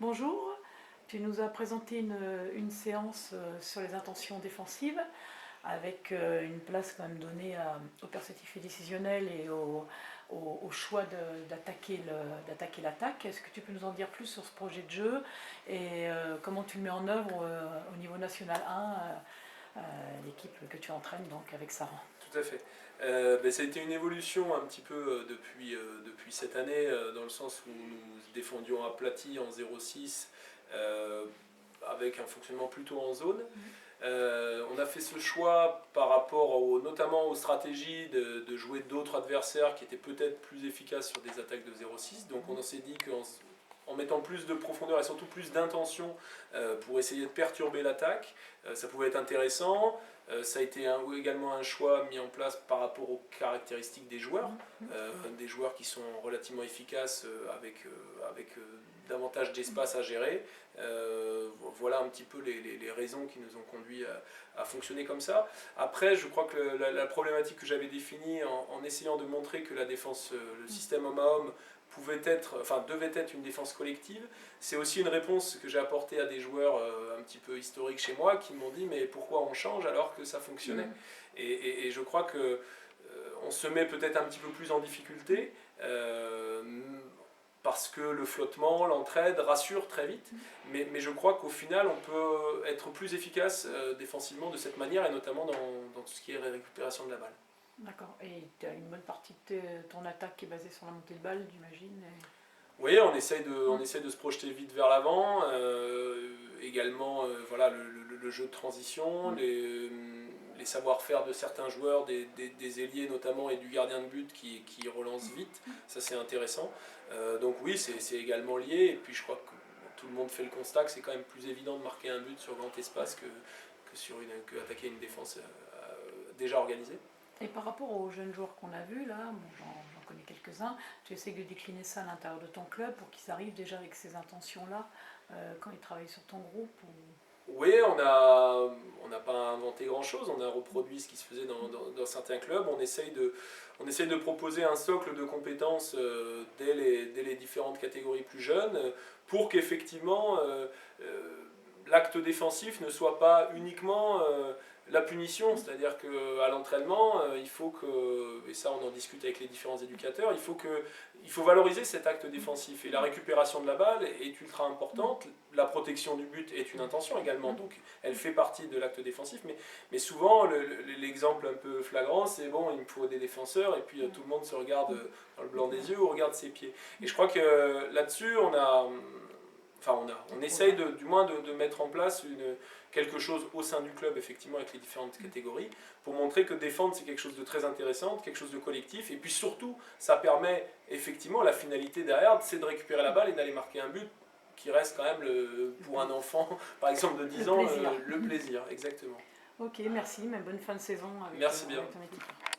Bonjour, tu nous as présenté une séance sur les intentions défensives avec une place quand même donnée au perceptif et décisionnel et au choix d'attaquer l'attaque. Est-ce que tu peux nous en dire plus sur ce projet de jeu et comment tu le mets en œuvre au niveau national 1, l'équipe que tu entraînes donc avec Sarah? Tout à fait. Ça a été une évolution un petit peu depuis cette année, dans le sens où nous défendions aplati en 0,6 avec un fonctionnement plutôt en zone. On a fait ce choix par rapport notamment aux stratégies de jouer d'autres adversaires qui étaient peut-être plus efficaces sur des attaques de 0,6. Donc on s'est dit qu'en mettant plus de profondeur et surtout plus d'intention pour essayer de perturber l'attaque, ça pouvait être intéressant. Ça a été également un choix mis en place par rapport aux caractéristiques des joueurs qui sont relativement efficaces avec davantage d'espace à gérer. Voilà un petit peu les raisons qui nous ont conduits à fonctionner comme ça. Après, je crois que la problématique que j'avais définie en essayant de montrer que la défense, le système homme à homme, devait être une défense collective, c'est aussi une réponse que j'ai apportée à des joueurs un petit peu historiques chez moi qui m'ont dit mais pourquoi on change alors que ça fonctionnait. Et je crois que on se met peut-être un petit peu plus en difficulté parce que le flottement, l'entraide rassure très vite, mais je crois qu'au final on peut être plus efficace défensivement de cette manière et notamment dans tout ce qui est récupération de la balle. D'accord, et tu as une bonne partie de ton attaque qui est basée sur la montée de balle, j'imagine. Oui, on essaye de se projeter vite vers l'avant. Également, voilà, le jeu de transition, les savoir-faire de certains joueurs, des ailiers notamment et du gardien de but qui relance vite. Ça, c'est intéressant. Donc oui, c'est également lié. Et puis je crois que tout le monde fait le constat que c'est quand même plus évident de marquer un but sur grand espace que attaquer une défense déjà organisée. Et par rapport aux jeunes joueurs qu'on a vus, là, bon, j'en connais quelques-uns, tu essaies de décliner ça à l'intérieur de ton club pour qu'ils arrivent déjà avec ces intentions-là quand ils travaillent sur ton groupe Oui, on n'a pas inventé grand-chose, on a reproduit ce qui se faisait dans certains clubs. On essaye de proposer un socle de compétences dès les différentes catégories plus jeunes pour qu'effectivement l'acte défensif ne soit pas uniquement la punition, c'est-à-dire qu'à l'entraînement, il faut que, et ça on en discute avec les différents éducateurs, il faut valoriser cet acte défensif. Et la récupération de la balle est ultra importante, la protection du but est une intention également, donc elle fait partie de l'acte défensif, mais souvent l'exemple un peu flagrant, c'est bon, il me faut des défenseurs, et puis tout le monde se regarde dans le blanc des yeux ou regarde ses pieds. Et je crois que là-dessus, on essaye du moins de mettre en place quelque chose au sein du club, effectivement, avec les différentes catégories, pour montrer que défendre, c'est quelque chose de très intéressant, quelque chose de collectif, et puis surtout, ça permet, effectivement, la finalité derrière, c'est de récupérer la balle et d'aller marquer un but, qui reste quand même, pour un enfant, par exemple de 10 ans, le plaisir, exactement. Ok, merci, mais bonne fin de saison avec, Merci bien. avec ton équipe.